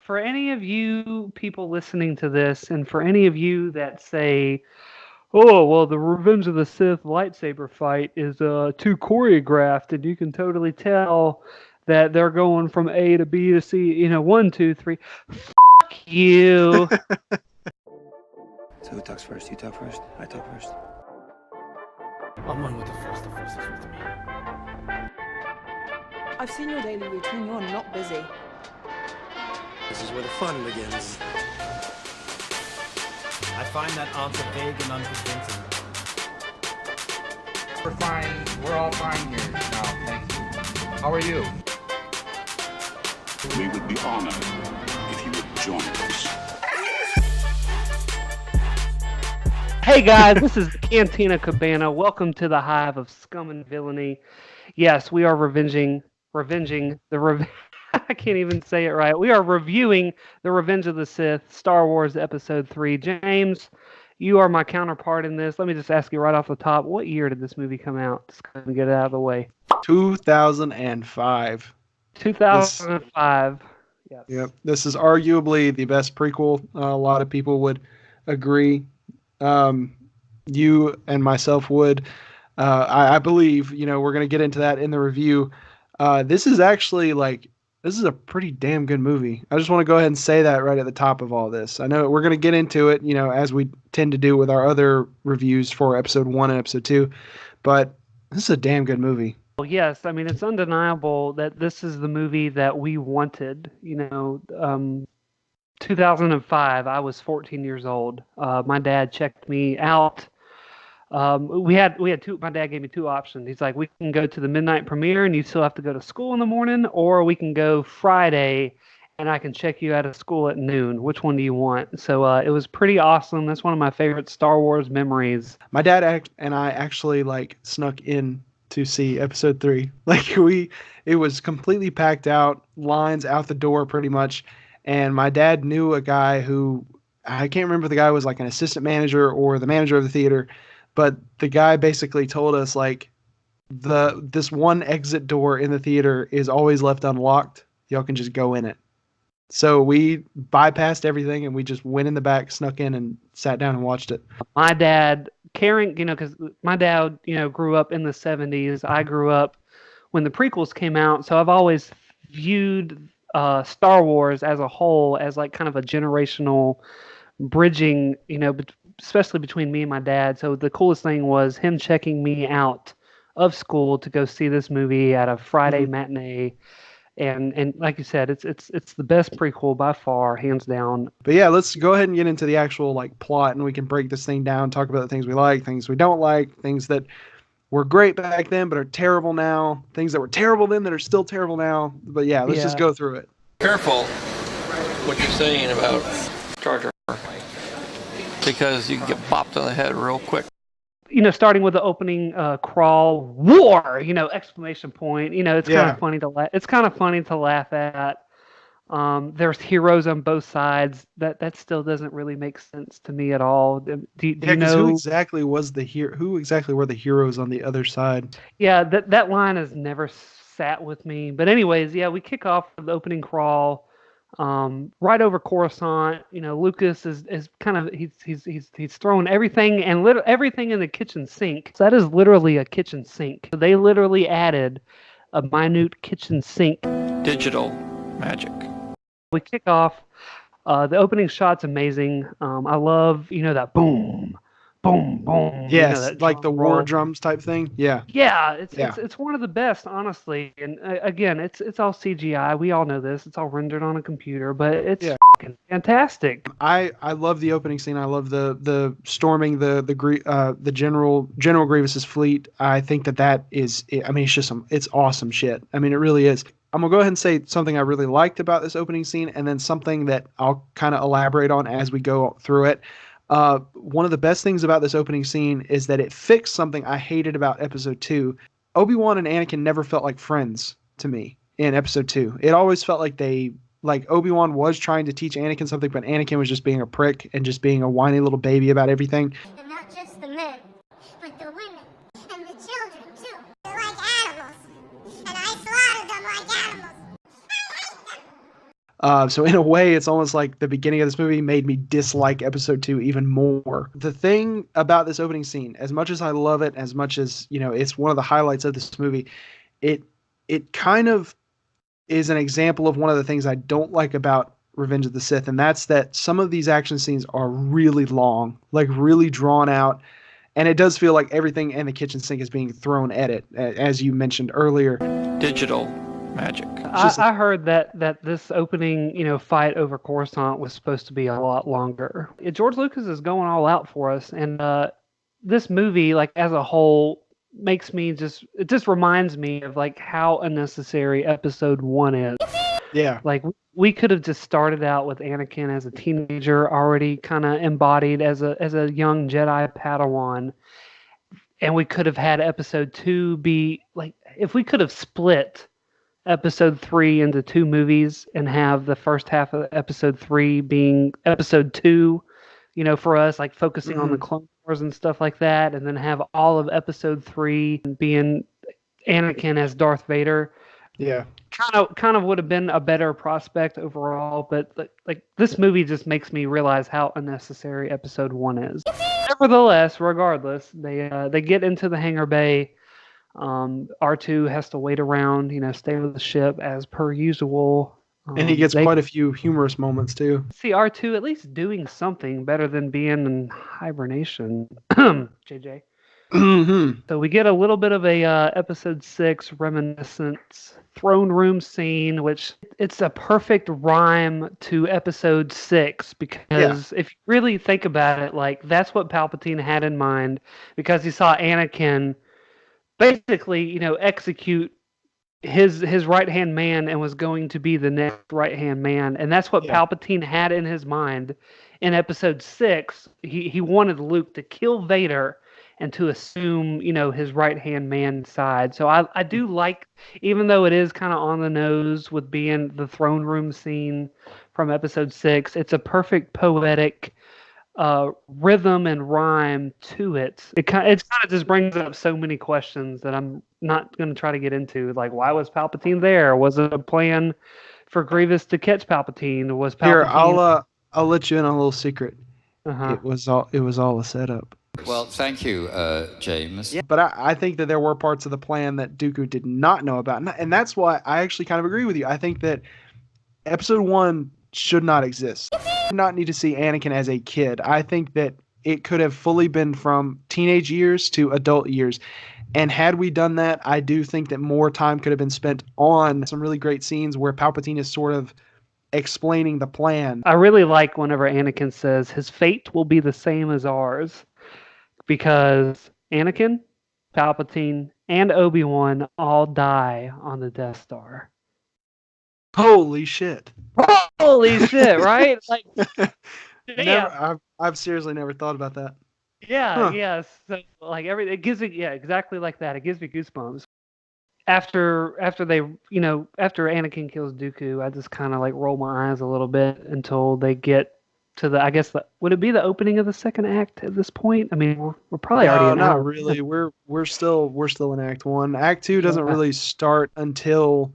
for any of you people listening to this, and for any of you that say, "Oh, well, the Revenge of the Sith lightsaber fight is too choreographed, and you can totally tell that they're going from A to B to C, one, two, three." Fuck you. So who talks first? You talk first? I talk first. I'm on with the first is with me. I've seen your daily routine. You're not busy. This is where the fun begins. I find that answer vague and unconvincing. We're fine. We're all fine here now, thank you. How are you? We would be honored if you would join us. Hey guys, this is Cantina Cabana. Welcome to the hive of scum and villainy. Yes, we are revenging I can't even say it right. We are reviewing The Revenge of the Sith, Star Wars Episode 3. James, you are my counterpart in this. Let me just ask you right off the top, what year did this movie come out? Just go and get it out of the way. 2005. 2005. Yes. Yep. This is arguably the best prequel. A lot of people would agree. You and myself would. I believe, we're going to get into that in the review. This is actually this is a pretty damn good movie. I just want to go ahead and say that right at the top of all this. I know we're going to get into it, as we tend to do with our other reviews for episode 1 and episode 2, but this is a damn good movie. Well, yes, I mean, it's undeniable that this is the movie that we wanted. 2005, I was 14 years old. My dad checked me out. We had two. My dad gave me two options. He's like, we can go to the midnight premiere and you still have to go to school in the morning, or we can go Friday and I can check you out of school at noon. Which one do you want? So it was pretty awesome. That's one of my favorite Star Wars memories. My dad and I actually snuck in to see episode 3. It was completely packed out, lines out the door pretty much. And my dad knew a guy who, I can't remember if the guy was an assistant manager or the manager of the theater, but the guy basically told us this one exit door in the theater is always left unlocked. Y'all can just go in it. So we bypassed everything and we just went in the back, snuck in, and sat down and watched it. My dad, because my dad, grew up in the 70s. I grew up when the prequels came out. So I've always viewed Star Wars as a whole as kind of a generational bridging, especially between me and my dad. So the coolest thing was him checking me out of school to go see this movie at a Friday matinee. And like you said, it's the best prequel by far, hands down. But yeah, let's go ahead and get into the actual plot, and we can break this thing down, talk about the things we like, things we don't like, things that were great back then but are terrible now, things that were terrible then that are still terrible now. But yeah, let's just go through it. Careful what you're saying about Jar Jar, because you can get bopped on the head real quick. Starting with the opening crawl, war, exclamation point. It's kind of funny to laugh. It's kind of funny to laugh at. There's heroes on both sides. That still doesn't really make sense to me at all. Do you know who exactly was the hero? Who exactly were the heroes on the other side? Yeah, that line has never sat with me. But anyways, yeah, we kick off with the opening crawl. Right over Coruscant. Lucas is kind of he's throwing everything and everything in the kitchen sink. So that is literally a kitchen sink. They literally added a minute kitchen sink. Digital magic. We kick off. The opening shot's amazing. I love that boom, boom, boom. Yes, the war drums type thing. Yeah. Yeah, it's one of the best, honestly. And again, it's all CGI. We all know this. It's all rendered on a computer, but it's fucking fantastic. I love the opening scene. I love the storming the General Grievous's fleet. I think that is. It's just it's awesome shit. It really is. I'm going to go ahead and say something I really liked about this opening scene, and then something that I'll kind of elaborate on as we go through it. One of the best things about this opening scene is that it fixed something I hated about episode 2. Obi-Wan and Anakin never felt like friends to me in episode 2. It always felt like Obi-Wan was trying to teach Anakin something, but Anakin was just being a prick and just being a whiny little baby about everything. And not just the men, but the women and the children too. They're like animals, and I slaughtered them like animals. So in a way, it's almost like the beginning of this movie made me dislike episode 2 even more. The thing about this opening scene, as much as I love it, as much as, it's one of the highlights of this movie, it kind of is an example of one of the things I don't like about Revenge of the Sith, and that's that some of these action scenes are really long, like really drawn out, and it does feel like everything in the kitchen sink is being thrown at it, as you mentioned earlier. Digital magic. I heard that this opening, fight over Coruscant was supposed to be a lot longer. George Lucas is going all out for us, and this movie, like as a whole, makes me it just reminds me of like how unnecessary Episode 1 is. Yeah. Like we could have just started out with Anakin as a teenager, already kind of embodied as a young Jedi Padawan, and we could have had Episode 2 be like, if we could have split Episode 3 into 2 movies and have the first half of Episode 3 being Episode 2, for us, like focusing on the Clone Wars and stuff like that, and then have all of Episode 3 being Anakin as Darth Vader. Yeah. Kind of would have been a better prospect overall, but like this movie just makes me realize how unnecessary Episode 1 is. Nevertheless, regardless, they get into the hangar bay. R2 has to wait around, stay with the ship as per usual. And he gets quite a few humorous moments too. See R2 at least doing something better than being in hibernation. JJ. Mm-hmm. So we get a little bit of a Episode 6 reminiscence throne room scene, which it's a perfect rhyme to Episode 6 because if you really think about it, like that's what Palpatine had in mind, because he saw Anakin basically, execute his right-hand man and was going to be the next right-hand man. And that's what Palpatine had in his mind in Episode 6. He wanted Luke to kill Vader and to assume, his right-hand man side. So I do like, even though it is kind of on the nose with being the throne room scene from Episode 6, it's a perfect poetic rhythm and rhyme to it. It kind of just brings up so many questions that I'm not going to try to get into. Like, why was Palpatine there? Was it a plan for Grievous to catch Palpatine? Was Palpatine... Here, I'll let you in on a little secret. Uh-huh. It was all a setup. Well, thank you, James. Yeah, but I think that there were parts of the plan that Dooku did not know about, and that's why I actually kind of agree with you. I think that Episode 1 should not exist. We do not need to see Anakin as a kid. I think that it could have fully been from teenage years to adult years. And had we done that, I do think that more time could have been spent on some really great scenes where Palpatine is sort of explaining the plan. I really like whenever Anakin says his fate will be the same as ours, because Anakin, Palpatine, and Obi-Wan all die on the Death Star. Holy shit. Holy shit, right? Like, I've seriously never thought about that. Yeah, yes. So like it gives me exactly like that. It gives me goosebumps. After Anakin kills Dooku, I just kind of like roll my eyes a little bit until they get to would it be the opening of the second act at this point? I mean, we're probably already in. Not really. We're still in Act 1. Act 2 doesn't really start until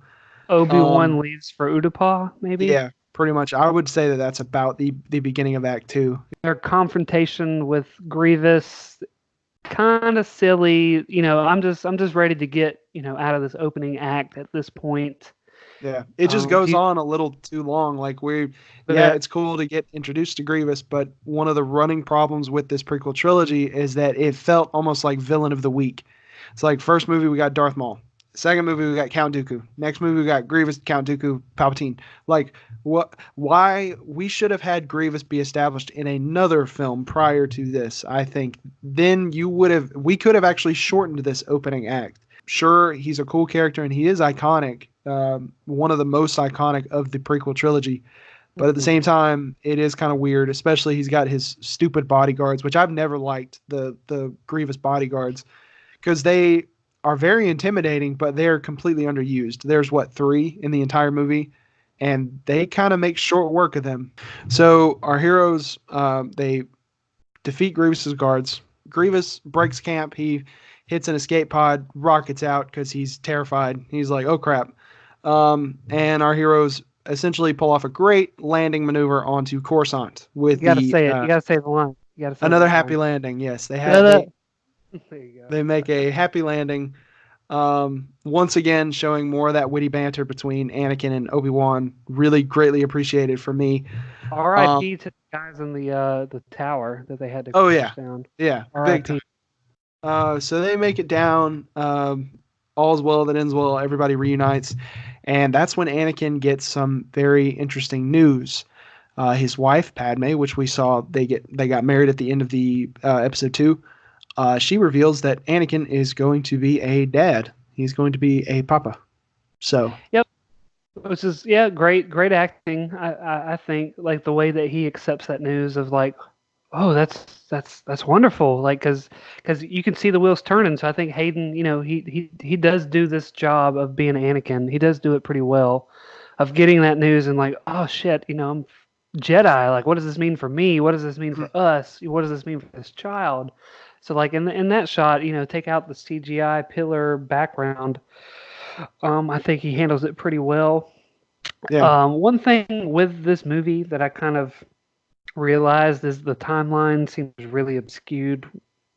Obi-Wan leaves for Utapau, maybe? Yeah, pretty much. I would say that that's about the beginning of Act 2. Their confrontation with Grievous, kind of silly. I'm just ready to get, out of this opening act at this point. Yeah, it just goes on a little too long. Like it's cool to get introduced to Grievous, but one of the running problems with this prequel trilogy is that it felt almost like villain of the week. It's like first movie we got Darth Maul. Second movie we got Count Dooku. Next movie we got Grievous, Count Dooku, Palpatine. Like why we should have had Grievous be established in another film prior to this. I think then we could have actually shortened this opening act. Sure, he's a cool character and he is iconic, one of the most iconic of the prequel trilogy. But at the same time, it is kind of weird, especially he's got his stupid bodyguards, which I've never liked, the Grievous bodyguards, because they are very intimidating, but they're completely underused. There's 3 in the entire movie, and they kind of make short work of them. So our heroes, they defeat Grievous's guards. Grievous breaks camp. He hits an escape pod, rockets out because he's terrified. He's like, oh crap. And our heroes essentially pull off a great landing maneuver onto Coruscant with You gotta say it. You gotta say the line. You gotta say another the happy line. landing. Yes, they There have. you go. They make a happy landing. Once again, showing more of that witty banter between Anakin and Obi-Wan. Really greatly appreciated for me. R.I.P. to the guys in the tower that they had to Oh crash yeah, down. yeah, big R.I.P. time. So they make it down. All's well that ends well. Everybody reunites, and that's when Anakin gets some very interesting news. His wife Padme, which we saw, they got married at the end of the episode 2. She reveals that Anakin is going to be a dad. He's going to be a papa. So. Yep. Which is great acting. I think like the way that he accepts that news of like, oh, that's wonderful. Like because you can see the wheels turning. So I think Hayden, he does do this job of being Anakin. He does do it pretty well, of getting that news and like, oh shit, I'm Jedi. Like, what does this mean for me? What does this mean for us? What does this mean for this child? So like in that shot, take out the CGI pillar background. I think he handles it pretty well. Yeah. One thing with this movie that I kind of realized is the timeline seems really obscured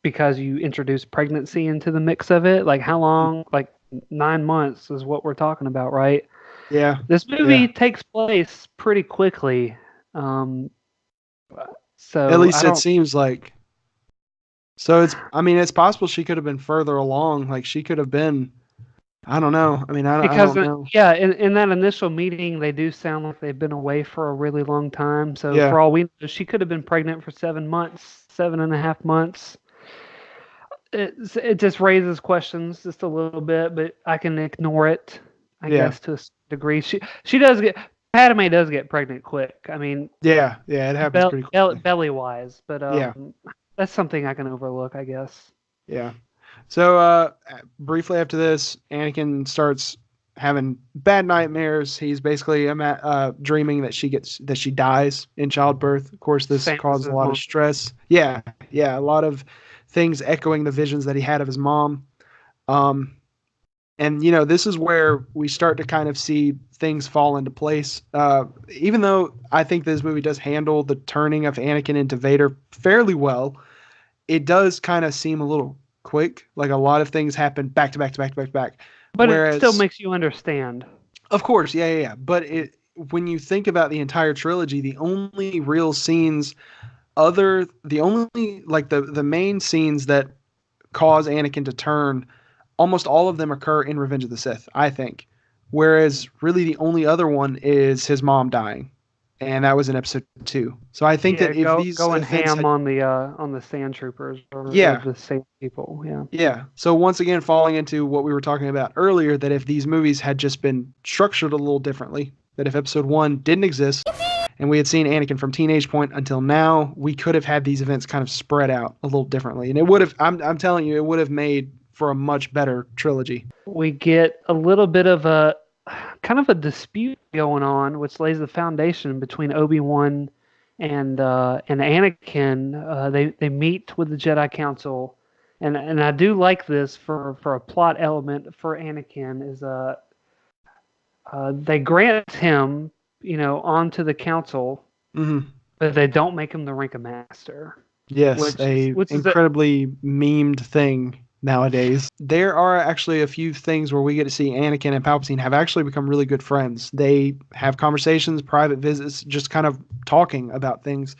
because you introduce pregnancy into the mix of it. Like how long? Like 9 months is what we're talking about, right? Yeah. This movie takes place pretty quickly. So At least it seems like. So it's possible she could have been further along. Like she could have been. I don't know. I mean, I don't know. Yeah, in that initial meeting, they do sound like they've been away for a really long time. So Yeah. for all we know, she could have been pregnant for 7 months, 7.5 months. It just raises questions just a little bit, but I can ignore it, I guess, to a degree. Padme does get pregnant quick. I mean, Yeah, it happens pretty quickly. belly wise, but Yeah. that's something I can overlook, I guess. Yeah. So briefly after this, Anakin starts having bad nightmares. He's basically dreaming that she dies in childbirth. Of course, this Same as caused a his lot mom. of stress. Yeah, a lot of things echoing the visions that he had of his mom. And this is where we start to kind of see things fall into place. Even though I think this movie does handle the turning of Anakin into Vader fairly well, it does kind of seem a little quick. Like a lot of things happen back to back to back to back to back. But it still makes you understand. Of course, yeah. But when you think about the entire trilogy, the only real scenes, the main scenes that cause Anakin to turn, almost all of them occur in Revenge of the Sith, I think. Whereas really the only other one is his mom dying. And that was in episode 2. So I think that if these going events ham on the sand troopers or the sand people, Yeah. So once again, falling into what we were talking about earlier, that if these movies had just been structured a little differently, that if episode 1 didn't exist and we had seen Anakin from teenage point until now, we could have had these events kind of spread out a little differently. And it would have, I'm telling you, it would have made for a much better trilogy. We get a little bit of a kind of a dispute going on, which lays the foundation between Obi-Wan and Anakin. They meet with the Jedi Council, and I do like this for a plot element for Anakin is they grant him onto the council, but they don't make him the rank of master. Yes, which is incredibly memed thing nowadays. There are actually a few things where we get to see Anakin and Palpatine have actually become really good friends. They have conversations, private visits, just kind of talking about things.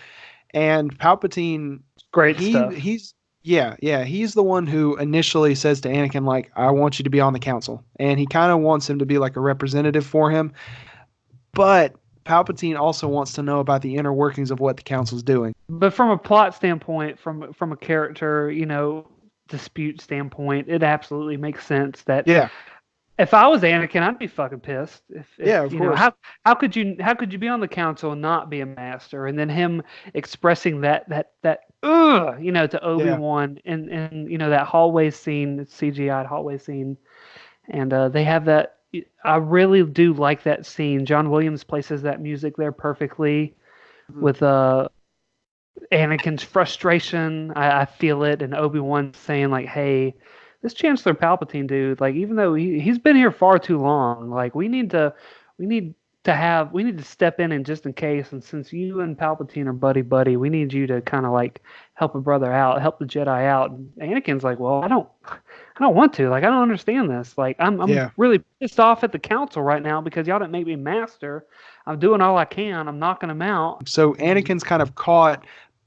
And Palpatine, stuff. He's the one who initially says to Anakin, like, I want you to be on the council. And he kind of wants him to be like a representative for him. But Palpatine also wants to know about the inner workings of what the council's doing. But from a plot standpoint, from a character, dispute standpoint, it absolutely makes sense that if I was Anakin, I'd be fucking pissed. Of course. How could you be on the council and not be a master? And then him expressing that to Obi-Wan and that hallway scene, CGI hallway scene, and they have that. I really do like that scene. John Williams places that music there perfectly with Anakin's frustration. I feel it, and Obi-Wan saying like, "Hey, this Chancellor Palpatine dude, like, even though he's been here far too long, like, we need to we need to step in and just in case. And since you and Palpatine are buddy, we need you to kind of like help a brother out, help the Jedi out. And Anakin's like, well, I don't want to. Like, I don't understand this. Like, I'm really pissed off at the council right now because y'all didn't make me master. I'm doing all I can. I'm knocking them out. So Anakin's kind of caught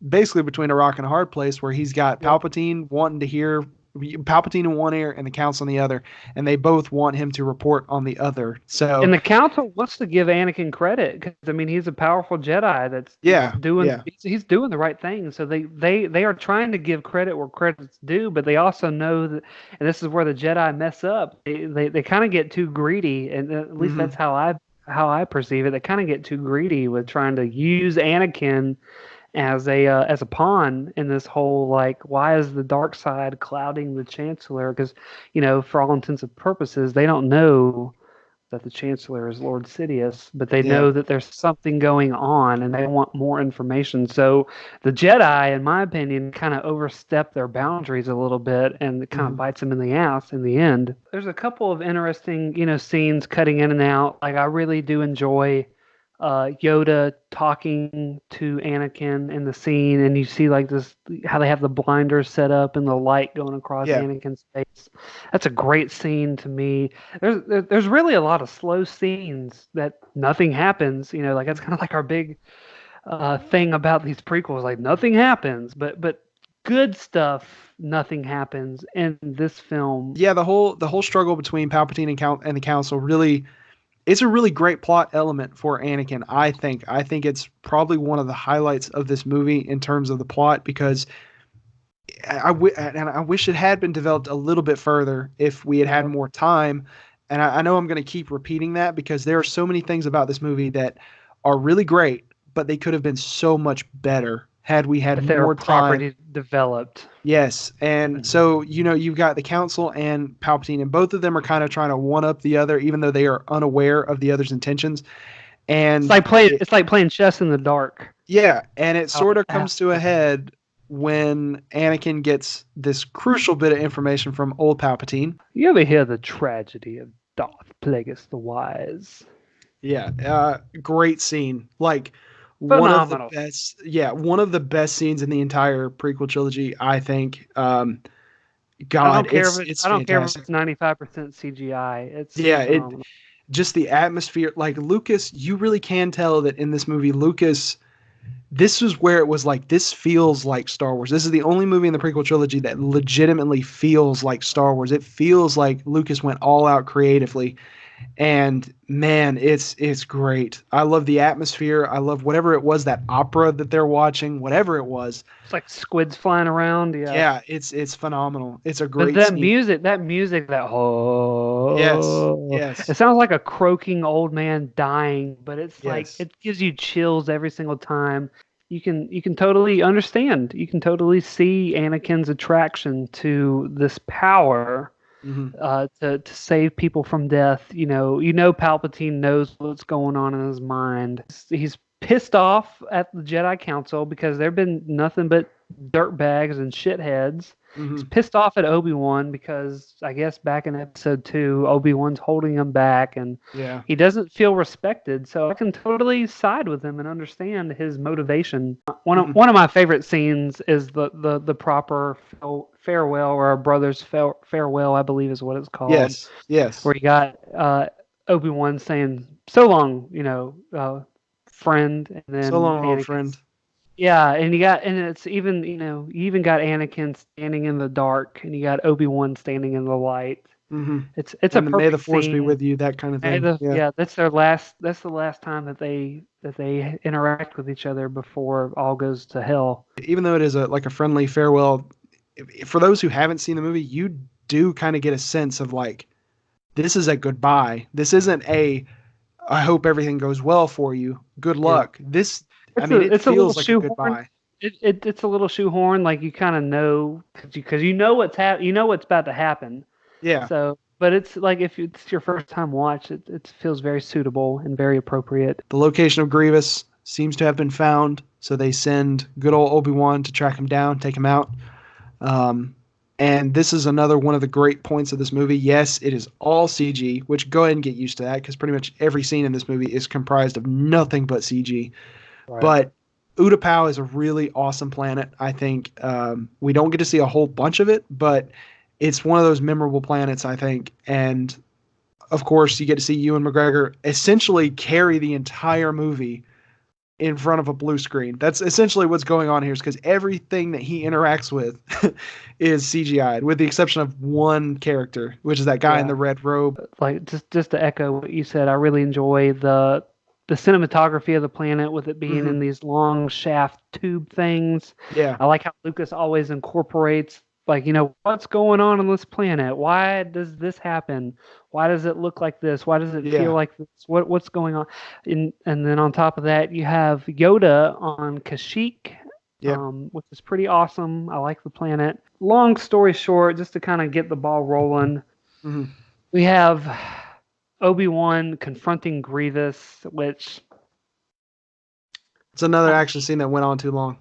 basically between a rock and a hard place where he's got Palpatine wanting to hear Palpatine in one ear and the council in the other, and they both want him to report on the other. So, and the council wants to give Anakin credit because I mean he's a powerful Jedi that's he's doing the right thing. So they are trying to give credit where credit's due, but they also know that, and this is where the Jedi mess up. They kind of get too greedy, and at least that's how I perceive it. They kind of get too greedy with trying to use Anakin as a pawn in this whole, like, why is the dark side clouding the Chancellor? Because, you know, for all intents and purposes, they don't know that the Chancellor is Lord Sidious, but they know that there's something going on and they want more information. So the Jedi, in my opinion, kind of overstep their boundaries a little bit, and it kind of bites them in the ass in the end. There's a couple of interesting, you know, scenes cutting in and out. Like, I really do enjoy Yoda talking to Anakin in the scene, and you see like this, how they have the blinders set up and the light going across Anakin's face. That's a great scene to me. There's really a lot of slow scenes that nothing happens. You know, like that's kind of like our big thing about these prequels. Like nothing happens, but good stuff. Nothing happens in this film. Yeah, the whole struggle between Palpatine and the Council really. It's a really great plot element for Anakin, I think. I think it's probably one of the highlights of this movie in terms of the plot, because I wish it had been developed a little bit further if we had more time. And I know I'm going to keep repeating that because there are so many things about this movie that are really great, but they could have been so much better had we had more time. Properly developed. Yes. And so, you know, you've got the Council and Palpatine, and both of them are kind of trying to one up the other, even though they are unaware of the other's intentions. And it's like playing chess in the dark. Yeah. And it sort of comes to a head when Anakin gets this crucial bit of information from old Palpatine. You ever hear the tragedy of Darth Plagueis the Wise? Yeah. Great scene. Like, phenomenal. One of the best scenes in the entire prequel trilogy, I think. God, I don't care if it's 95% CGI. It's just the atmosphere. Like Lucas, you really can tell that in this movie, Lucas, this is where it was like, this feels like Star Wars. This is the only movie in the prequel trilogy that legitimately feels like Star Wars. It feels like Lucas went all out creatively. And man, it's great. I love the atmosphere. I love whatever it was, that opera that they're watching, whatever it was. It's like squids flying around. Yeah, it's phenomenal. It's a great But scene. Yes. It sounds like a croaking old man dying, but it's like it gives you chills every single time. You can totally understand. You can totally see Anakin's attraction to this power. To save people from death. You know Palpatine knows what's going on in his mind. He's pissed off at the Jedi Council because they've been nothing but dirtbags and shitheads. He's pissed off at Obi-Wan because I guess back in episode 2, Obi-Wan's holding him back, and he doesn't feel respected. So I can totally side with him and understand his motivation. One of my favorite scenes is the proper farewell, or a brother's farewell, I believe is what it's called. Yes. Where you got Obi-Wan saying, "So long, friend," and then "So long, old friend." Yeah, and it's even, you even got Anakin standing in the dark, and you got Obi-Wan standing in the light. It's a perfect May the Force scene. be with you, that kind of thing. That's the last time that they interact with each other before all goes to hell. Even though it is like a friendly farewell, for those who haven't seen the movie, you do kind of get a sense of like, this is a goodbye. This isn't I hope everything goes well for you. Good luck. It feels like a goodbye. It's a little shoehorn, like you kind of know because you know what's about to happen. Yeah. So, but it's like if it's your first time watch, it feels very suitable and very appropriate. The location of Grievous seems to have been found, so they send good old Obi-Wan to track him down, take him out. And this is another one of the great points of this movie. Yes, it is all CG, which go ahead and get used to that because pretty much every scene in this movie is comprised of nothing but CG. Right. But Utapau is a really awesome planet. I think we don't get to see a whole bunch of it, but it's one of those memorable planets, I think. And of course, you get to see Ewan McGregor essentially carry the entire movie in front of a blue screen. That's essentially what's going on here, is because everything that he interacts with is CGI'd, with the exception of one character, which is that guy in the red robe. Like just to echo what you said, I really enjoy the cinematography of the planet, with it being in these long shaft tube things. Yeah. I like how Lucas always incorporates, like, what's going on this planet? Why does this happen? Why does it look like this? Why does it feel like this? What's going on? And then on top of that, you have Yoda on Kashyyyk, which is pretty awesome. I like the planet. Long story short, just to kind of get the ball rolling, we have Obi-Wan confronting Grievous, which... It's another action scene that went on too long.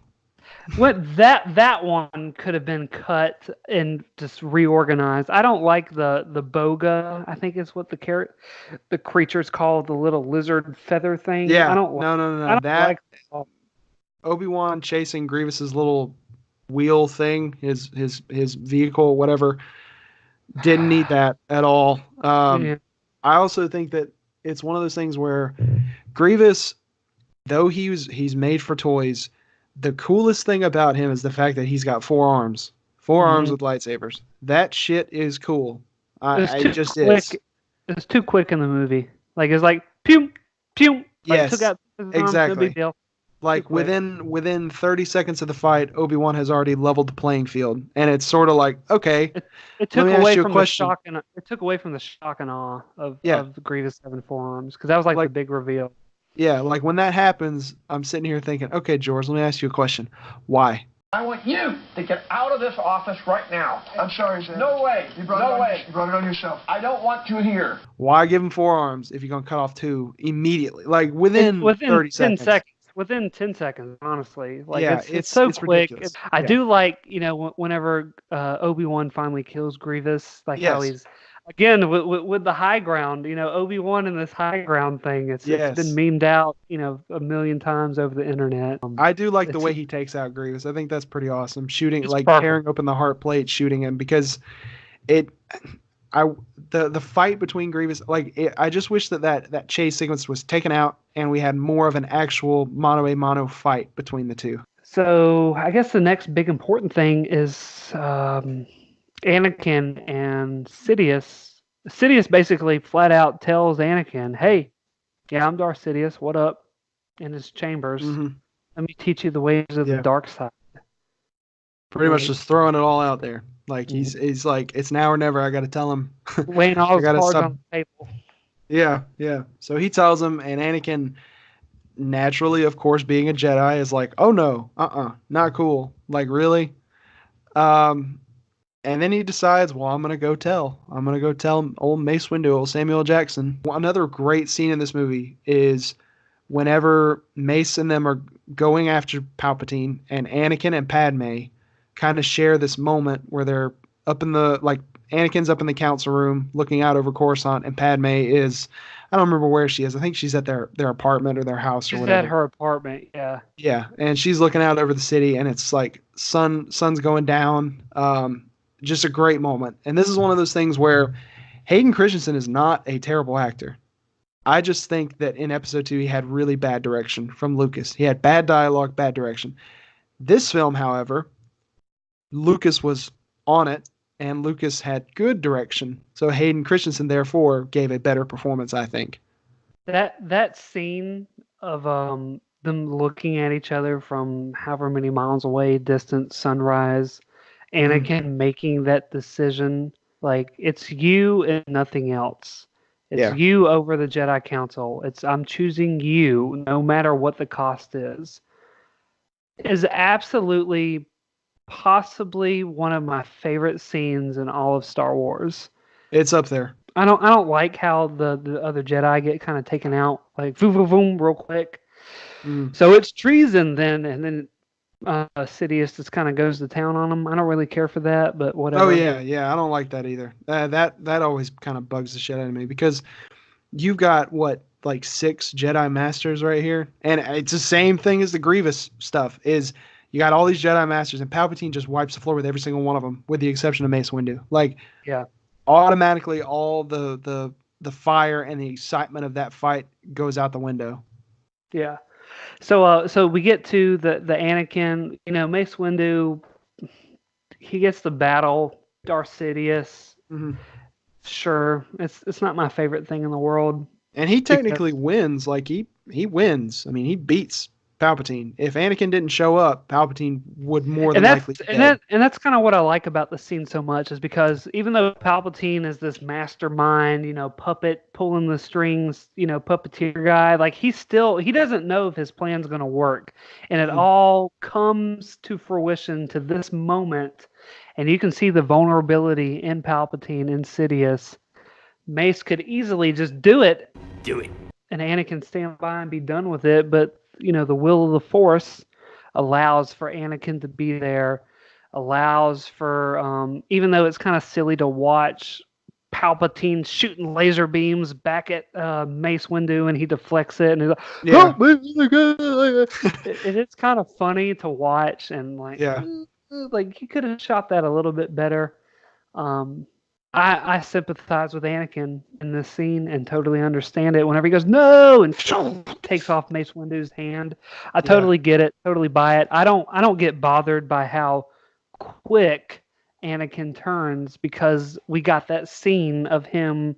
That one could have been cut and just reorganized. I don't like the boga, I think is what the creature's called, the little lizard feather thing. Yeah. I don't No. That Obi-Wan chasing Grievous's little wheel thing, his vehicle, whatever, didn't need that at all. I also think that it's one of those things where Grievous, though he's made for toys, the coolest thing about him is the fact that he's got 4 arms. 4 arms with lightsabers. That shit is cool. It just is. It's too quick in the movie. Like, it's like, pew, pew. Like, yes, took out his arms, exactly. no big deal. Like, within 30 seconds of the fight, Obi-Wan has already leveled the playing field. And it's sort of like, okay, it took away from the shock and it took away from the shock and awe of Grievous having 4 arms, because that was like the big reveal. Yeah, like when that happens, I'm sitting here thinking, okay, George, let me ask you a question. Why? I want you to get out of this office right now. I'm sorry, Sam. No way. You brought it on yourself. I don't want you here. Why give him 4 arms if you're going to cut off 2 immediately? Like within 30 seconds. Within 10 seconds, honestly. Like, it's so quick. Ridiculous. I do like, whenever Obi-Wan finally kills Grievous, like how he's, again, with the high ground, Obi-Wan in this high ground thing, it's been memed out, a million times over the internet. I do like the way he takes out Grievous. I think that's pretty awesome. Shooting, like tearing open the heart plate, shooting him, because the fight between Grievous, I just wish that chase sequence was taken out and we had more of an actual mano-a-mano fight between the two. So I guess the next big important thing is Anakin and Sidious. Sidious basically flat out tells Anakin, hey, I'm Darth Sidious, what up? In his chambers. Let me teach you the ways of the dark side. Pretty much just throwing it all out there. Like, he's like, it's now or never, I got to tell him. Weighing all his cards on the table. Yeah. So he tells him, and Anakin, naturally, of course, being a Jedi, is like, oh no, not cool. Like, really? And then he decides, well, I'm going to go tell old Mace Windu, old Samuel Jackson. Another great scene in this movie is whenever Mace and them are going after Palpatine, and Anakin and Padme kind of share this moment where they're up in the, Anakin's up in the council room looking out over Coruscant, and Padme is, I don't remember where she is. I think she's at their apartment or their house or whatever. She's at her apartment, yeah. Yeah, and she's looking out over the city, and it's like sun's going down. Just a great moment. And this is one of those things where Hayden Christensen is not a terrible actor. I just think that in episode 2, he had really bad direction from Lucas. He had bad dialogue, bad direction. This film, however, Lucas was on it, and Lucas had good direction. So Hayden Christensen, therefore, gave a better performance, I think. That scene of them looking at each other from however many miles away, distant sunrise, Anakin making that decision, like, it's you and nothing else. It's you over the Jedi Council. I'm choosing you no matter what the cost is absolutely, possibly one of my favorite scenes in all of Star Wars. It's up there. I don't like how the other Jedi get kind of taken out, like, boom, boom, boom, real quick. So it's treason then, and then Sidious just kind of goes to town on him. I don't really care for that, but whatever. Oh yeah, I don't like that either. That always kind of bugs the shit out of me because you've got what like 6 Jedi Masters right here, and it's the same thing as the Grievous stuff. Is you got all these Jedi Masters, and Palpatine just wipes the floor with every single one of them, with the exception of Mace Windu. Like, Yeah. automatically, all the fire and the excitement of that fight goes out the window. Yeah. So we get to the Anakin. Mace Windu. He gets the battle. Darth Sidious. Mm-hmm. Sure, it's not my favorite thing in the world. And he technically wins. Like he wins. I mean, he beats Palpatine. If Anakin didn't show up, Palpatine would more than likely be dead. And that's kind of what I like about the scene so much, is because even though Palpatine is this mastermind, puppet pulling the strings, puppeteer guy, like he doesn't know if his plan's going to work, and it all comes to fruition to this moment, and you can see the vulnerability in Palpatine, Insidious. Mace could easily just do it. And Anakin stand by and be done with it, but the will of the Force allows for Anakin to be there, allows for, even though it's kind of silly to watch Palpatine shooting laser beams back at Mace Windu, and he deflects it, and he's like, Yeah. It's kind of funny to watch, and like he could have shot that a little bit better. I sympathize with Anakin in this scene and totally understand it. Whenever he goes, no, and takes off Mace Windu's hand, I totally get it, totally buy it. I don't get bothered by how quick Anakin turns, because we got that scene of him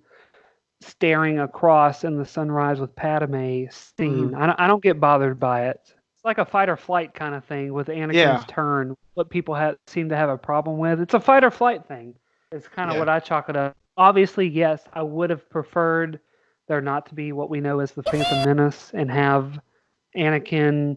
staring across in the sunrise with Padme scene. I don't get bothered by it. It's like a fight or flight kind of thing with Anakin's turn. What people seem to have a problem with. It's a fight or flight thing. It's kind of what I chalk it up. Obviously, yes, I would have preferred there not to be what we know as the Phantom Menace, and have Anakin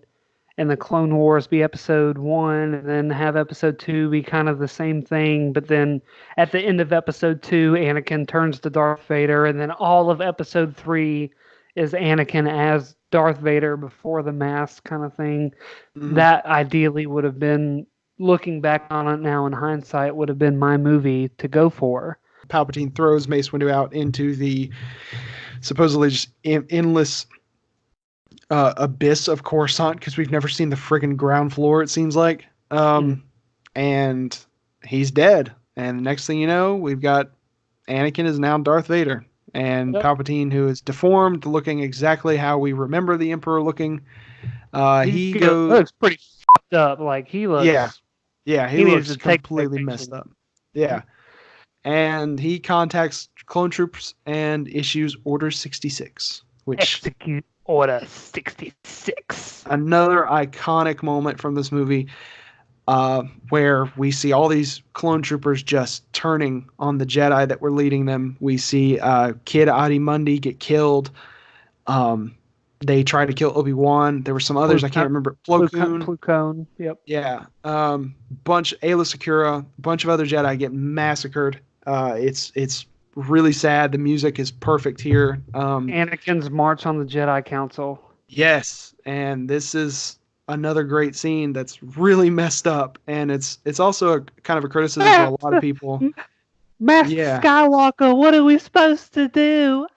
and the Clone Wars be episode 1, and then have episode 2 be kind of the same thing. But then at the end of episode 2, Anakin turns to Darth Vader, and then all of episode 3 is Anakin as Darth Vader before the mask kind of thing. That ideally would have been, looking back on it now in hindsight, would have been my movie to go for. Palpatine throws Mace Windu out into the supposedly just endless abyss of Coruscant, because we've never seen the friggin' ground floor, it seems like. And he's dead. And the next thing you know, we've got Anakin is now Darth Vader. And Palpatine, who is deformed, looking exactly how we remember the Emperor looking. He looks pretty fucked up. Like, he looks... Yeah, he looks completely messed up. Yeah. And he contacts clone troops and issues Order 66, which... Execute Order 66. Another iconic moment from this movie, where we see all these clone troopers just turning on the Jedi that were leading them. We see Kid Adi-Mundi get killed. They tried to kill Obi-Wan. There were some others I can't remember. Plo Koon. Yep. Yeah. Bunch Aayla Secura, bunch of other Jedi get massacred. It's really sad. The music is perfect here. Anakin's March on the Jedi Council. Yes, and this is another great scene that's really messed up, and it's also a kind of a criticism for a lot of people. Master Skywalker, what are we supposed to do?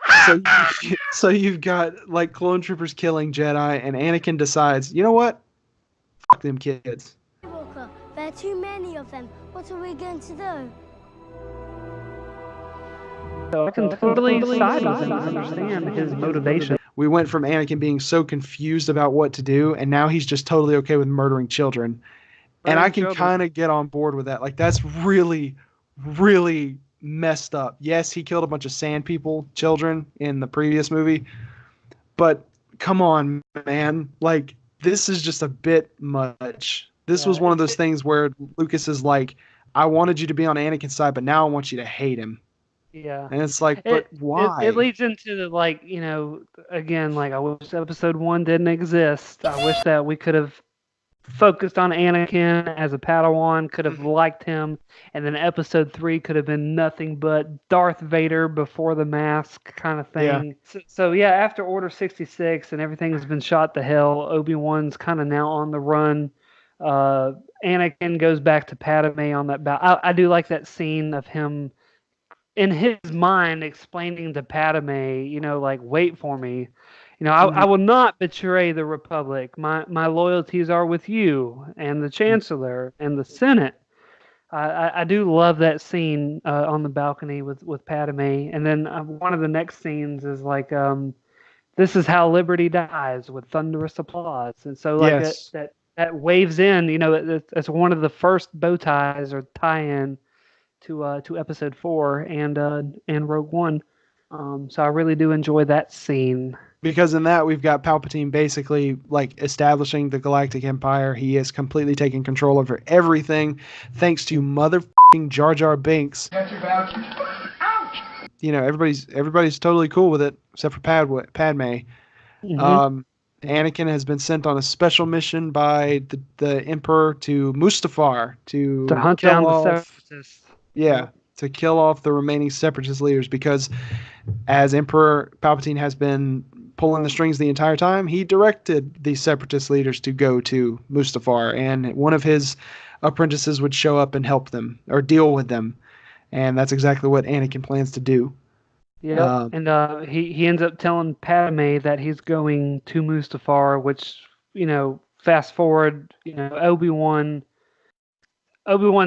So you've got like clone troopers killing Jedi, and Anakin decides, you know what? Fuck them kids. Skywalker, there are too many of them. What are we going to do? So I can totally side with him and understand his motivation. We went from Anakin being so confused about what to do, and now he's just totally okay with murdering children. And I can kind of get on board with that. Like, that's really, really messed up. Yes, he killed a bunch of sand people, children, in the previous movie. But come on, man. Like, this is just a bit much. This was one of those things where Lucas is like, I wanted you to be on Anakin's side, but now I want you to hate him. Yeah. And it's like, but why? It leads into the, like, again, like, I wish episode 1 didn't exist. I wish that we could have focused on Anakin as a Padawan, could have liked him, and then episode 3 could have been nothing but Darth Vader before the mask kind of thing. Yeah. So after Order 66 and everything has been shot to hell, Obi-Wan's kind of now on the run Anakin goes back to Padme on that battle. I do like that scene of him in his mind explaining to Padme, like, wait for me. I will not betray the Republic. My loyalties are with you and the Chancellor and the Senate. I do love that scene on the balcony with Padme. And then one of the next scenes is like, this is how liberty dies, with thunderous applause. And so like Yes. that waves in, it's one of the first bow ties or tie-in to episode 4 and Rogue One. So I really do enjoy that scene. Because in that we've got Palpatine basically like establishing the Galactic Empire. He has completely taken control over everything, thanks to motherfucking Jar Jar Binks. Got your voucher. Ouch! Everybody's totally cool with it except for Padme. Mhm. Anakin has been sent on a special mission by the Emperor to Mustafar to hunt kill down the off, Separatists. yeah, to kill off the remaining Separatist leaders, because as Emperor Palpatine has been pulling the strings the entire time, he directed the Separatist leaders to go to Mustafar, and one of his apprentices would show up and help them or deal with them, and that's exactly what Anakin plans to do. Yeah, and he ends up telling Padme that he's going to Mustafar, which, fast forward, Obi-Wan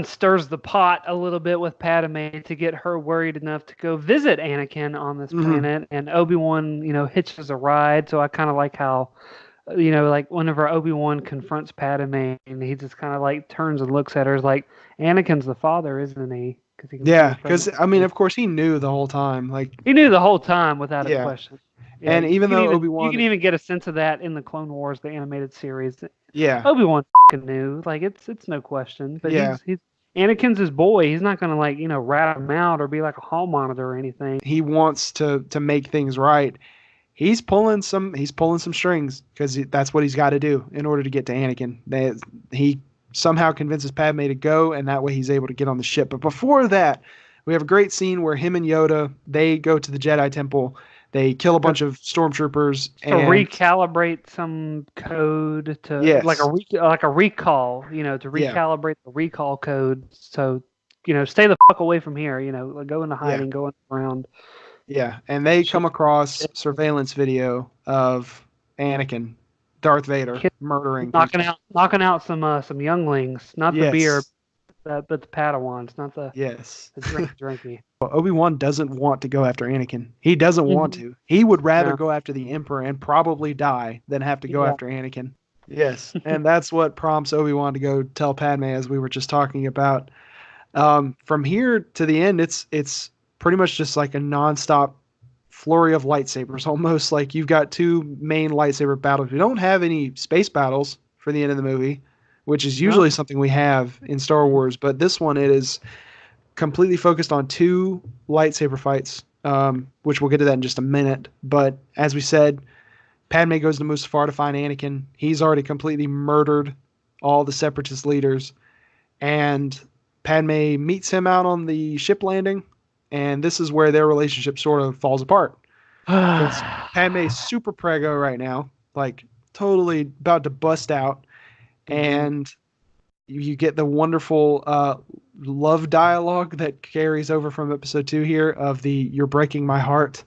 stirs the pot a little bit with Padme to get her worried enough to go visit Anakin on this planet, and Obi-Wan, hitches a ride. So I kind of like how, like whenever Obi-Wan confronts Padme, and he just kind of like turns and looks at her, is like, Anakin's the father, isn't he? Because I mean, of course, he knew the whole time. Like, he knew the whole time without a question. Yeah, and even though Obi-Wan, you can even get a sense of that in the Clone Wars, the animated series. Yeah, Obi-Wan knew, like it's no question. But he's Anakin's his boy. He's not gonna rat him out or be like a hall monitor or anything. He wants to make things right. He's pulling some strings because that's what he's got to do in order to get to Anakin. He somehow convinces Padme to go, and that way he's able to get on the ship. But before that, we have a great scene where him and Yoda, they go to the Jedi Temple. They kill a bunch of stormtroopers to recalibrate some code to like a recall, to recalibrate the recall code. So, stay the fuck away from here. Go into hiding, go around. Yeah, and they come across surveillance video of Anakin, Darth Vader, murdering, knocking out some younglings, not the beer, but the Padawans, not the drinky. Well, Obi-Wan doesn't want to go after Anakin. He doesn't want to. He would rather go after the Emperor and probably die than have to go after Anakin. Yes, and that's what prompts Obi-Wan to go tell Padme, as we were just talking about. From here to the end, it's pretty much just like a nonstop flurry of lightsabers, almost like you've got two main lightsaber battles. We don't have any space battles for the end of the movie, which is usually something we have in Star Wars, but this one, it is completely focused on two lightsaber fights, which we'll get to that in just a minute. But as we said, Padme goes to Mustafar to find Anakin. He's already completely murdered all the Separatist leaders, and Padme meets him out on the ship landing, and this is where their relationship sort of falls apart. Padme's super prego right now, like totally about to bust out, and you get the wonderful love dialogue that carries over from episode 2 here of the "You're breaking my heart."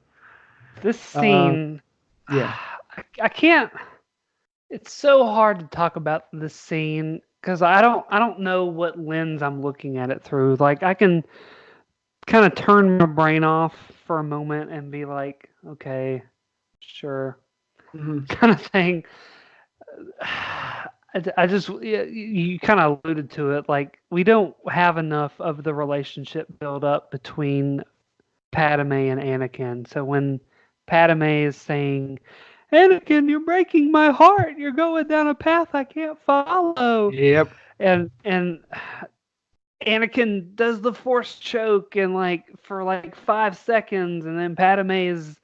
This scene, I can't. It's so hard to talk about this scene because I don't know what lens I'm looking at it through. Like, I can kind of turn my brain off for a moment and be like, okay, sure, kind of thing. I just, you kind of alluded to it. Like, we don't have enough of the relationship build up between Padme and Anakin. So when Padme is saying, "Anakin, you're breaking my heart. You're going down a path I can't follow." Yep. And Anakin does the force choke and for 5 seconds, and then Padme is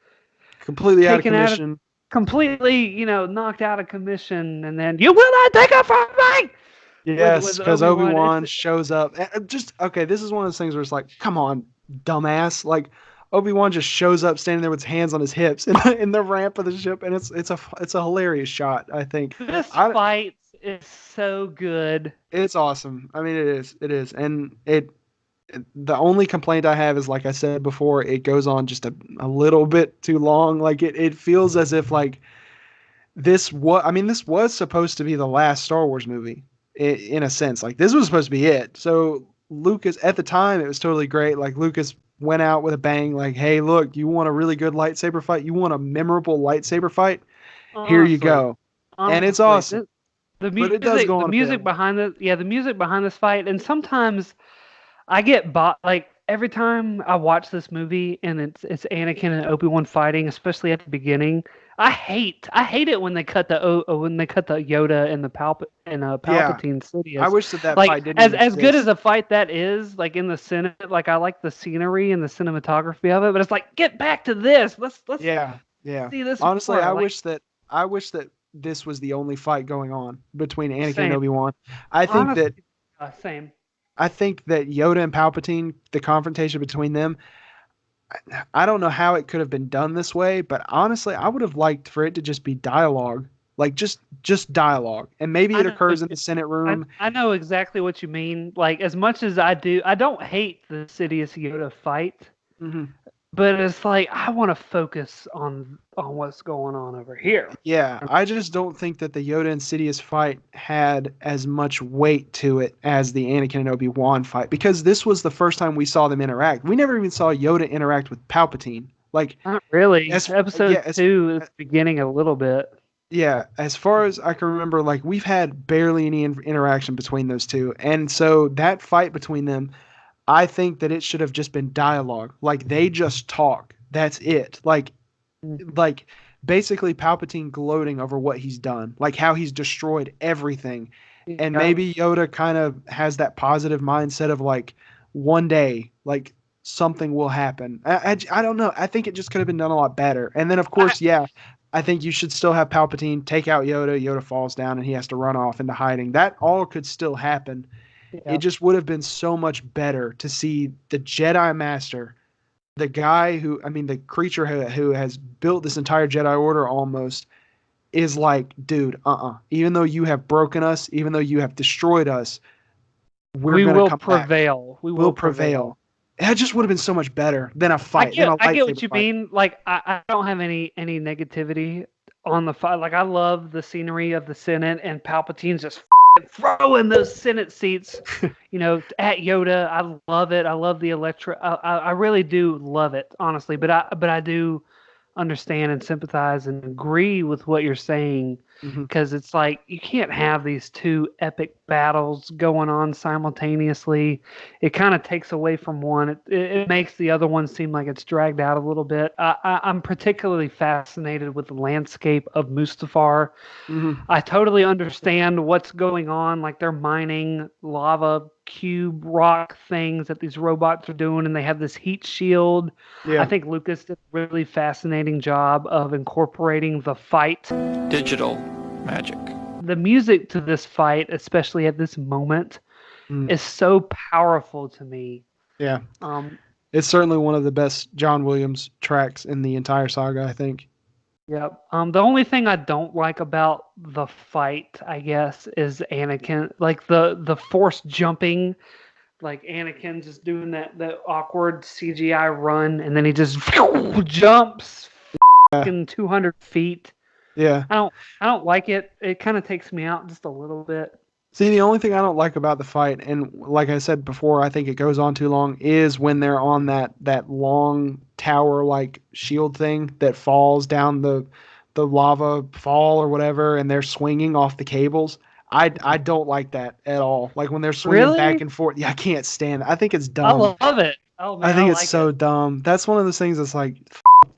completely out of commission. Completely, knocked out of commission, and then, "You will not take it from me!" Yes, because Obi-Wan shows up. This is one of those things where it's like, come on, dumbass. Like, Obi-Wan just shows up standing there with his hands on his hips in the ramp of the ship, and it's a hilarious shot, I think. This fight is so good. It's awesome. I mean, it is, and the only complaint I have is, like I said before, it goes on just a little bit too long. Like it feels as if like this was supposed to be the last Star Wars movie in a sense. Like this was supposed to be it. So Lucas, at the time, it was totally great. Like Lucas went out with a bang. Like, hey, look, you want a really good lightsaber fight? You want a memorable lightsaber fight? Here you go. And it's awesome. The But it does go on the a music bit. behind the music behind this fight, and sometimes I get like every time I watch this movie and it's Anakin and Obi-Wan fighting, especially at the beginning. I hate it when they cut the Yoda and the Palpatine Sidious. I wish that like fight didn't as good exist. as a fight that is, like in the Senate, like I like the scenery and the cinematography of it, but it's like get back to this. Let's Yeah. see this. Honestly, more. I Like, wish that this was the only fight going on between Anakin Same. and Obi-Wan. I think honestly, that same. Yoda and Palpatine, the confrontation between them, I don't know how it could have been done this way, but honestly, I would have liked for it to just be dialogue, like just dialogue, and maybe I it know occurs in the Senate room. I know exactly what you mean. Like as much as I don't hate the Sidious Yoda fight, Mm-hmm. but it's like I want to focus on what's going on over here. Yeah, I just don't think that the Yoda and Sidious fight had as much weight to it as the Anakin and Obi-Wan fight, because this was the first time we saw them interact. We never even saw Yoda interact with Palpatine. Like, Not really. As- Episode yeah, as- 2 is beginning a little bit. yeah, as far as I can remember, like we've had barely any interaction between those two, and so that fight between them, I think that it should have just been dialogue. Like they just talk. That's it. Like basically Palpatine gloating over what he's done, like how he's destroyed everything. And Yeah. maybe Yoda kind of has that positive mindset of like one day, like something will happen. I don't know. I think it just could have been done a lot better. And then of course, I think you should still have Palpatine take out Yoda. Yoda falls down and he has to run off into hiding. That all could still happen. Yeah. It just would have been so much better to see the Jedi Master, the guy who, I mean, the creature who has built this entire Jedi Order almost, is like, dude, even though you have broken us, even though you have destroyed us, we will prevail. We will prevail. That just would have been so much better than a fight. I get what you mean. Like I don't have any negativity on the fight. Like I love the scenery of the Senate and Palpatine's just throwing those Senate seats, at Yoda. I love it. I love the I really do love it, honestly. But I do understand and sympathize and agree with what you're saying, because it's like you can't have these two epic battles going on simultaneously. It kind of takes away from one. It makes the other one seem like it's dragged out a little bit. I'm particularly fascinated with the landscape of Mustafar. I totally understand what's going on. Like they're mining lava cube rock things that these robots are doing, and they have this heat shield. Yeah. I think Lucas did a really fascinating job of incorporating the fight. Digital magic. The music to this fight, especially at this moment, is so powerful to me. Yeah. It's certainly one of the best John Williams tracks in the entire saga, I think. Yep. The only thing I don't like about the fight, I guess, is Anakin. Like the force jumping, like Anakin just doing that awkward CGI run, and then he just jumps 200 feet. Yeah. I don't like it. It kind of takes me out just a little bit. See, the only thing I don't like about the fight, and like I said before, I think it goes on too long, is when they're on that long tower-like shield thing that falls down the lava fall or whatever, and they're swinging off the cables. I don't like that at all. Like when they're swinging back and forth. Yeah, I can't stand it. I think it's dumb. I love it. Oh, man, I think it's like so it. dumb. That's one of those things that's like,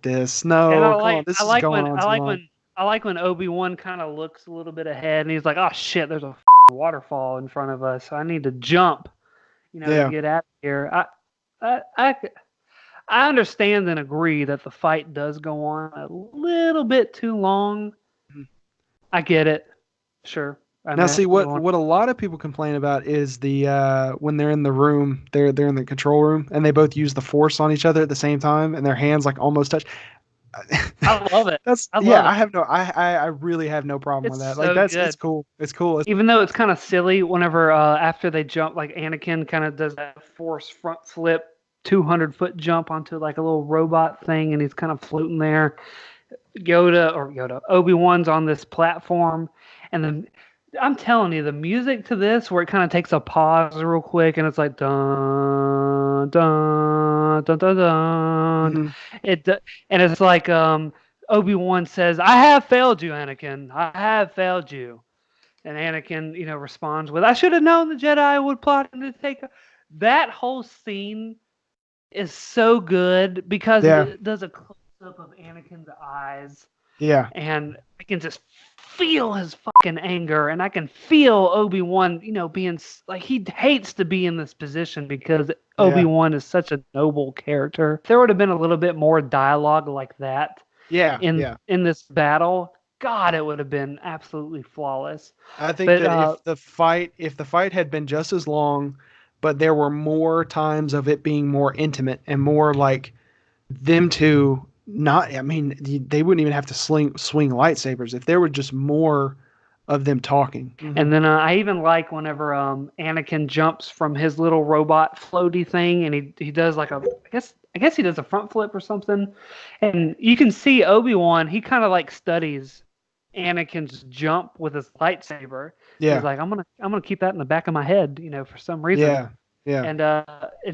this. No, And come on. This is going on too long. I like when Obi-Wan kind of looks a little bit ahead, and he's like, "Oh shit, there's a waterfall in front of us. So I need to jump, to get out of here." I understand and agree that the fight does go on a little bit too long. I get it. Sure. Now, see what a lot of people complain about is the when they're in the room, they're in the control room, and they both use the force on each other at the same time, and their hands like almost touch. I love it. I really have no problem with that. Like it's cool. It's cool. Even though it's kind of silly whenever after they jump, like Anakin kind of does that force front flip 200-foot jump onto like a little robot thing, and he's kind of floating there. Obi-Wan's on this platform, and then I'm telling you, the music to this, where it kind of takes a pause real quick, and it's like dun dun dun dun dun. Mm-hmm. And it's like Obi-Wan says, "I have failed you, Anakin. I have failed you." And Anakin, responds with, "I should have known the Jedi would plot him to take." That whole scene is so good because it does a close-up of Anakin's eyes. Yeah. And I can just feel his fucking anger, and I can feel Obi-Wan, being like, he hates to be in this position because Obi-Wan is such a noble character. If there would have been a little bit more dialogue like that in this battle, God, it would have been absolutely flawless. I think that if the fight had been just as long, but there were more times of it being more intimate and more like them two. They wouldn't even have to swing lightsabers if there were just more of them talking. Mm-hmm. And then I even like whenever Anakin jumps from his little robot floaty thing, and he does like I guess he does a front flip or something, and you can see Obi-Wan, he kind of like studies Anakin's jump with his lightsaber. Yeah. He's like, I'm gonna keep that in the back of my head, for some reason. Yeah. Yeah. And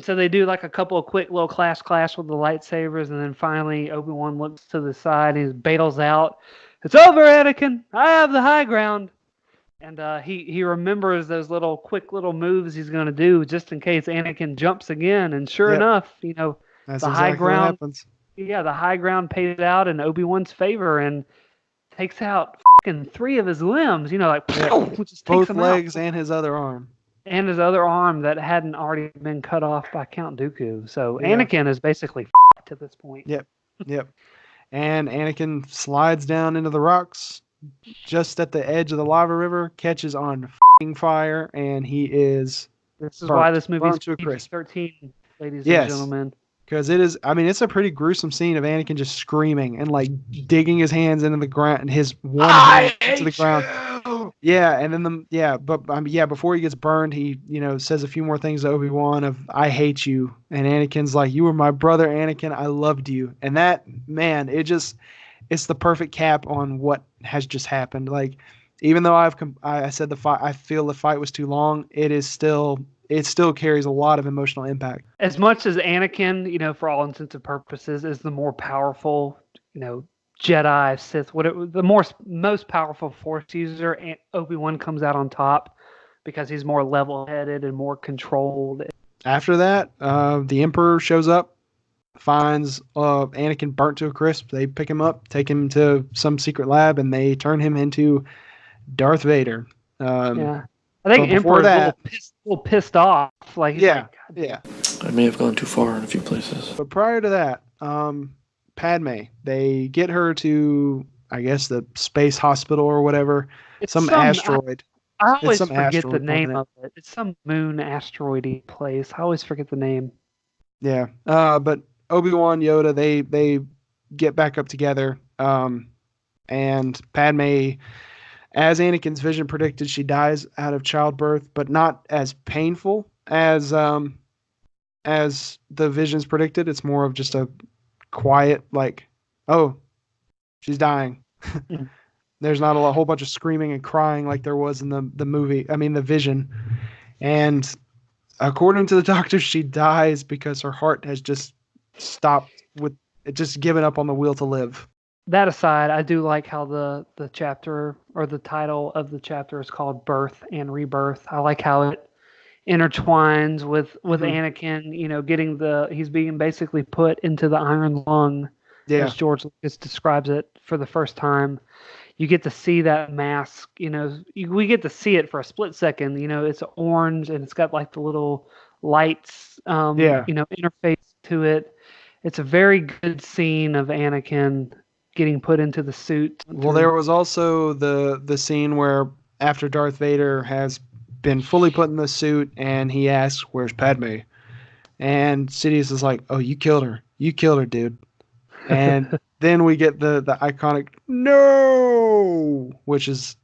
so they do like a couple of quick little clash with the lightsabers, and then finally Obi-Wan looks to the side and he bails out. "It's over, Anakin. I have the high ground." And he remembers those quick little moves he's gonna do just in case Anakin jumps again. And sure enough, that's the exactly high ground. What happens. Yeah, the high ground pays out in Obi-Wan's favor and takes out fucking 3 of his limbs. Just both takes legs out. And his other arm. And his other arm that hadn't already been cut off by Count Dooku. So Anakin is basically f***ed at this point. Yep. And Anakin slides down into the rocks just at the edge of the lava river, catches on f***ing fire, and he is This is why this movie is PG-13, ladies and gentlemen. Because it's a pretty gruesome scene of Anakin just screaming and like digging his hands into the ground and his one hand into the ground. Yeah, and then before he gets burned, he says a few more things to Obi-Wan of "I hate you," and Anakin's like, "You were my brother, Anakin. I loved you." And that, man, it's the perfect cap on what has just happened. Like, even though I said I feel the fight was too long, it still carries a lot of emotional impact. As much as Anakin, for all intents and purposes, is the more powerful, Jedi, Sith, the most powerful Force user, and Obi-Wan comes out on top because he's more level-headed and more controlled. After that, the Emperor shows up, finds Anakin burnt to a crisp. They pick him up, take him to some secret lab, and they turn him into Darth Vader. I think Emperor's a little pissed off. Like, yeah. I may have gone too far in a few places. But prior to that, Padme, they get her to, I guess, the space hospital or whatever. It's some asteroid. I always forget the name of it. It's some moon asteroid-y place. I always forget the name. Yeah. But Obi-Wan, Yoda, they get back up together. And Padme, as Anakin's vision predicted, she dies out of childbirth, but not as painful as the visions predicted. It's more of just a quiet, like, oh, she's dying. There's not a whole bunch of screaming and crying like there was in the vision. And according to the doctor, she dies because her heart has just stopped with it, just given up on the will to live. That aside, I do like how the chapter or the title of the chapter is called Birth and Rebirth. I like how it intertwines with Anakin, he's being basically put into the iron lung, as George Lucas describes it for the first time. You get to see that mask, we get to see it for a split second. It's orange and it's got like the little lights, interface to it. It's a very good scene of Anakin getting put into the suit. Well, there was also the scene where after Darth Vader has been fully put in the suit and he asks, "Where's Padme?" And Sidious is like, "Oh, you killed her, dude." And Then we get the iconic no, which is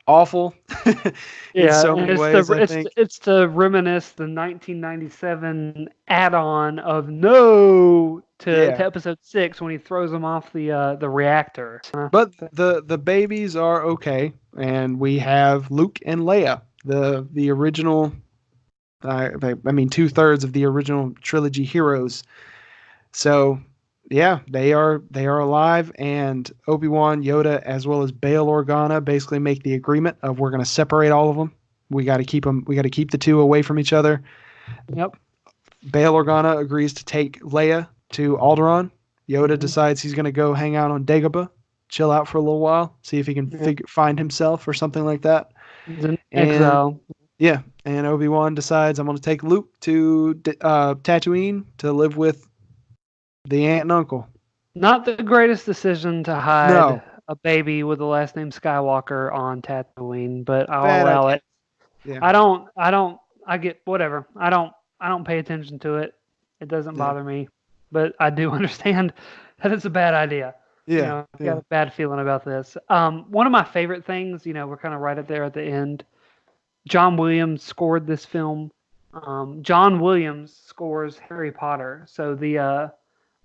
awful in Yeah, so and many ways, I think. it's to reminisce the 1997 add-on of No to Yeah. episode 6 when he throws him off the reactor. But the babies are okay, and we have Luke and Leia, the original. I mean, 2/3 of the original trilogy heroes. So, yeah, they are alive, and Obi-Wan, Yoda, as well as Bail Organa, basically make the agreement of we're going to separate all of them. We got to keep them. We got to keep the two away from each other. Yep. Bail Organa agrees to take Leia to Alderaan. Yoda decides he's going to go hang out on Dagobah, chill out for a little while, see if he can find himself or something like that. He's in And exile. yeah, and Obi-Wan decides I'm going to take Luke to Tatooine to live with the aunt and uncle. Not the greatest decision to hide No. a baby with the last name Skywalker on Tatooine, but I'll Bad allow idea. it. Yeah. I get whatever. I don't pay attention to it. It doesn't bother me, but I do understand that it's a bad idea. Yeah. I got a bad feeling about this. One of my favorite things, we're kind of right up there at the end. John Williams scored this film. John Williams scores Harry Potter. So the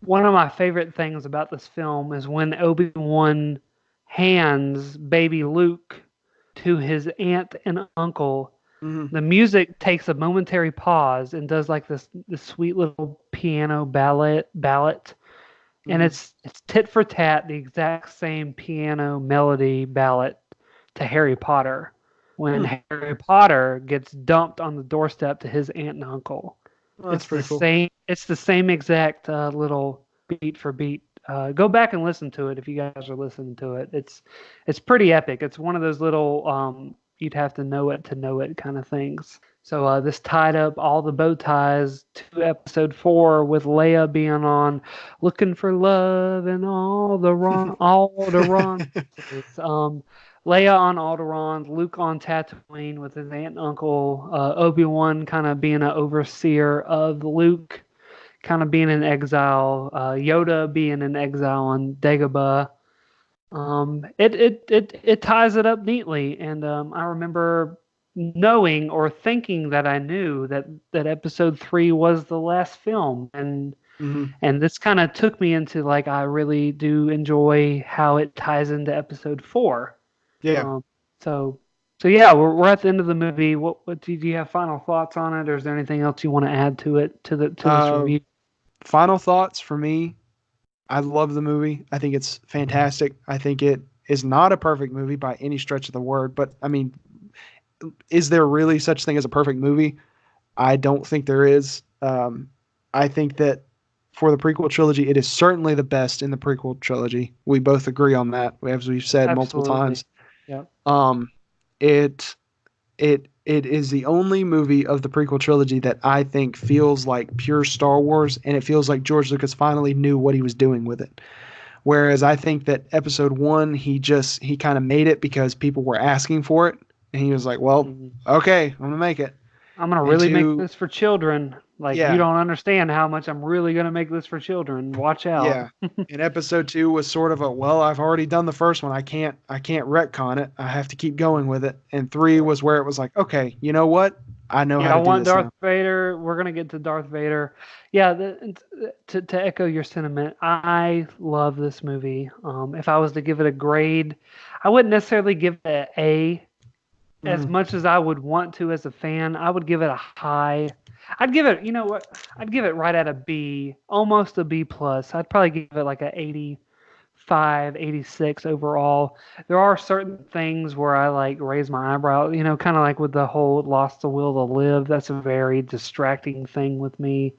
one of my favorite things about this film is when Obi-Wan hands baby Luke to his aunt and uncle. The music takes a momentary pause and does like this sweet little piano ballad, and it's tit for tat the exact same piano melody ballad to Harry Potter when Harry Potter gets dumped on the doorstep to his aunt and uncle. Well, that's pretty cool. It's the same exact little beat for beat. Go back and listen to it if you guys are listening to it. It's pretty epic. It's one of those little you'd have to know it kind of things. So this tied up all the bow ties to episode 4 with Leia being on Looking for Love and Alderaan. Leia on Alderaan, Luke on Tatooine with his aunt and uncle, Obi-Wan kind of being an overseer of Luke, kind of being in exile, Yoda being in exile on Dagobah. It ties it up neatly, and I remember knowing or thinking that I knew that episode 3 was the last film, and this kind of took me into like I really do enjoy how it ties into episode 4. Yeah. So yeah, we're at the end of the movie. What do you have final thoughts on it, or is there anything else you want to add to it to this review? Final thoughts for me. I love the movie. I think it's fantastic. I think it is not a perfect movie by any stretch of the word, but I mean, is there really such thing as a perfect movie? I don't think there is. I think that for the prequel trilogy, it is certainly the best in the prequel trilogy. We both agree on that, as we've said multiple times. Yeah. It is the only movie of the prequel trilogy that I think feels like pure Star Wars, and it feels like George Lucas finally knew what he was doing with it. Whereas I think that episode 1, he kind of made it because people were asking for it, and he was like, well, okay, I'm going to make it. I'm going to really make this for children. Like, you don't understand how much I'm really going to make this for children. Watch out. Yeah. And episode 2 was sort of I've already done the first one. I can't retcon it. I have to keep going with it. And 3 was where it was like, okay, you know what? I know how to do this. I want Darth Vader. We're going to get to Darth Vader. Yeah, to echo your sentiment, I love this movie. If I was to give it a grade, I wouldn't necessarily give it an A as much as I would want to as a fan. I would give it a high. I'd give it, you know what? I'd give it right at a B, almost a B plus. I'd probably give it like a 85, 86 overall. There are certain things where I like raise my eyebrow, kind of like with the whole lost the will to live. That's a very distracting thing with me.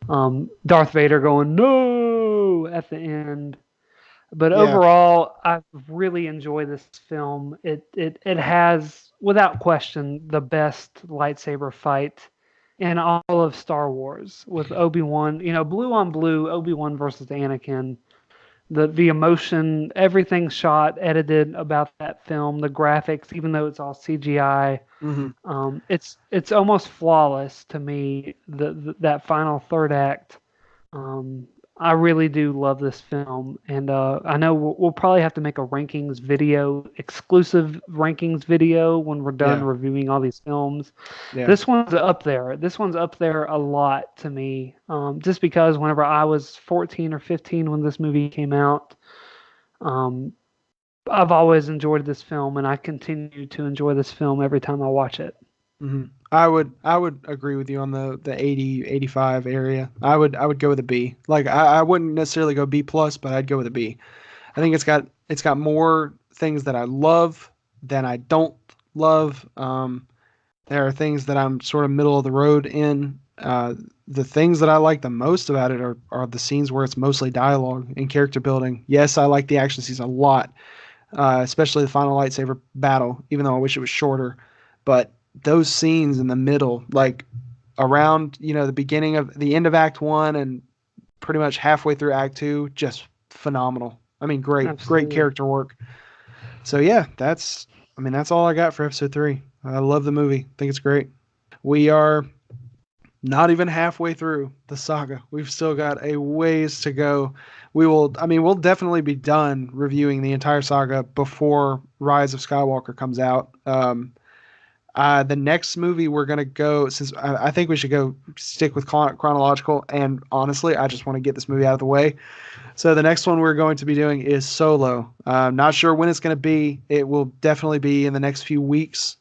Darth Vader going, no, at the end. But overall, I really enjoy this film. It has, without question, the best lightsaber fight in all of Star Wars with Obi-Wan. Blue on blue, Obi-Wan versus Anakin. The emotion, everything shot, edited about that film. The graphics, even though it's all CGI, it's almost flawless to me. That final third act. I really do love this film, and I know we'll probably have to make a rankings video, exclusive rankings video when we're done Yeah. reviewing all these films. Yeah. This one's up there. This one's up there a lot to me, just because whenever I was 14 or 15 when this movie came out, um, I've always enjoyed this film, and I continue to enjoy this film every time I watch it. Hmm. I would agree with you on the 80, 85 area. I would go with a B. Like I wouldn't necessarily go B plus, but I'd go with a B. I think it's got more things that I love than I don't love. There are things that I'm sort of middle of the road in. The things that I like the most about it are the scenes where it's mostly dialogue and character building. Yes, I like the action scenes a lot, especially the final lightsaber battle, even though I wish it was shorter. But those scenes in the middle, like around, the end of Act 1 and pretty much halfway through Act 2, just phenomenal. I mean, great Absolutely. character work. So yeah, that's all I got for episode 3. I love the movie. I think it's great. We are not even halfway through the saga. We've still got a ways to go. We'll definitely be done reviewing the entire saga before Rise of Skywalker comes out. The next movie we're going to go, since I think we should go stick with chronological, and honestly, I just want to get this movie out of the way. So the next one we're going to be doing is Solo. Not sure when it's going to be. It will definitely be in the next few weeks.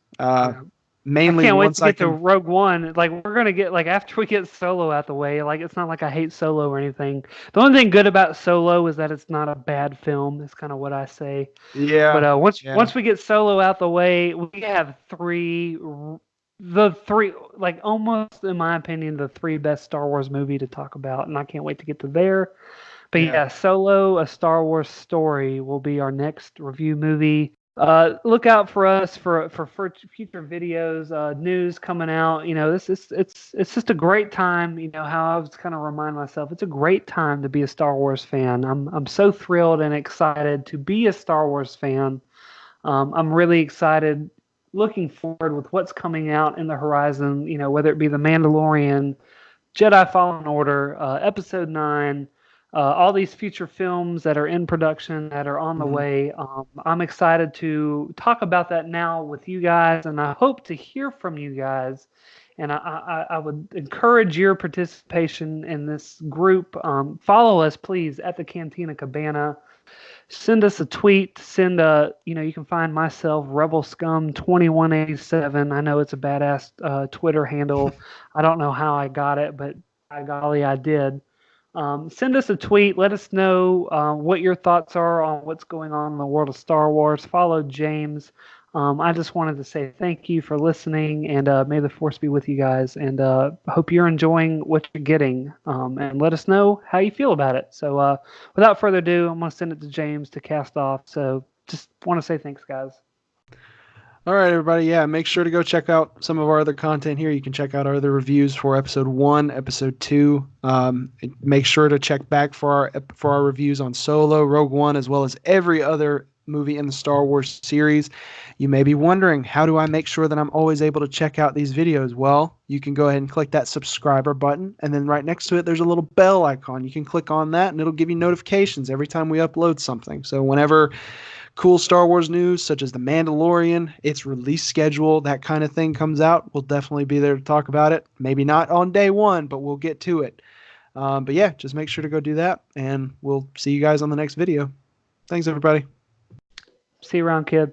Mainly I can't wait once to get to Rogue One. Like, we're gonna get, like, after we get Solo out the way. Like, it's not like I hate Solo or anything. The only thing good about Solo is that it's not a bad film. It's kind of what I say. Yeah. But once we get Solo out the way, we have the three, like, almost in my opinion, the 3 best Star Wars movie to talk about, and I can't wait to get to there. But yeah, Solo: A Star Wars Story will be our next review movie. Look out for us for future videos, news coming out. It's just a great time. How I was kind of remind myself, it's a great time to be a Star Wars fan. I'm so thrilled and excited to be a Star Wars fan. I'm really excited, looking forward with what's coming out in the horizon. Whether it be The Mandalorian, Jedi Fallen Order, Episode 9. All these future films that are in production, that are on the way. I'm excited to talk about that now with you guys, and I hope to hear from you guys. And I would encourage your participation in this group. Follow us, please, at the Cantina Cabana. Send us a tweet. You can find myself, Rebel Scum 2187. I know it's a badass Twitter handle. I don't know how I got it, but by golly, I did. Send us a tweet. Let us know what your thoughts are on what's going on in the world of Star Wars. Follow James. I just wanted to say thank you for listening, and may the Force be with you guys. And hope you're enjoying what you're getting. And let us know how you feel about it. So without further ado, I'm going to send it to James to cast off. So just want to say thanks, guys. All right, everybody. Yeah, make sure to go check out some of our other content here. You can check out our other reviews for episode 1, episode 2. Make sure to check back for our reviews on Solo, Rogue One, as well as every other movie in the Star Wars series. You may be wondering, how do I make sure that I'm always able to check out these videos? Well, you can go ahead and click that subscriber button, and then right next to it, there's a little bell icon. You can click on that, and it'll give you notifications every time we upload something. So whenever cool Star Wars news, such as The Mandalorian, its release schedule, that kind of thing comes out, we'll definitely be there to talk about it. Maybe not on day 1, but we'll get to it. But yeah, just make sure to go do that, and we'll see you guys on the next video. Thanks, everybody. See you around, kid.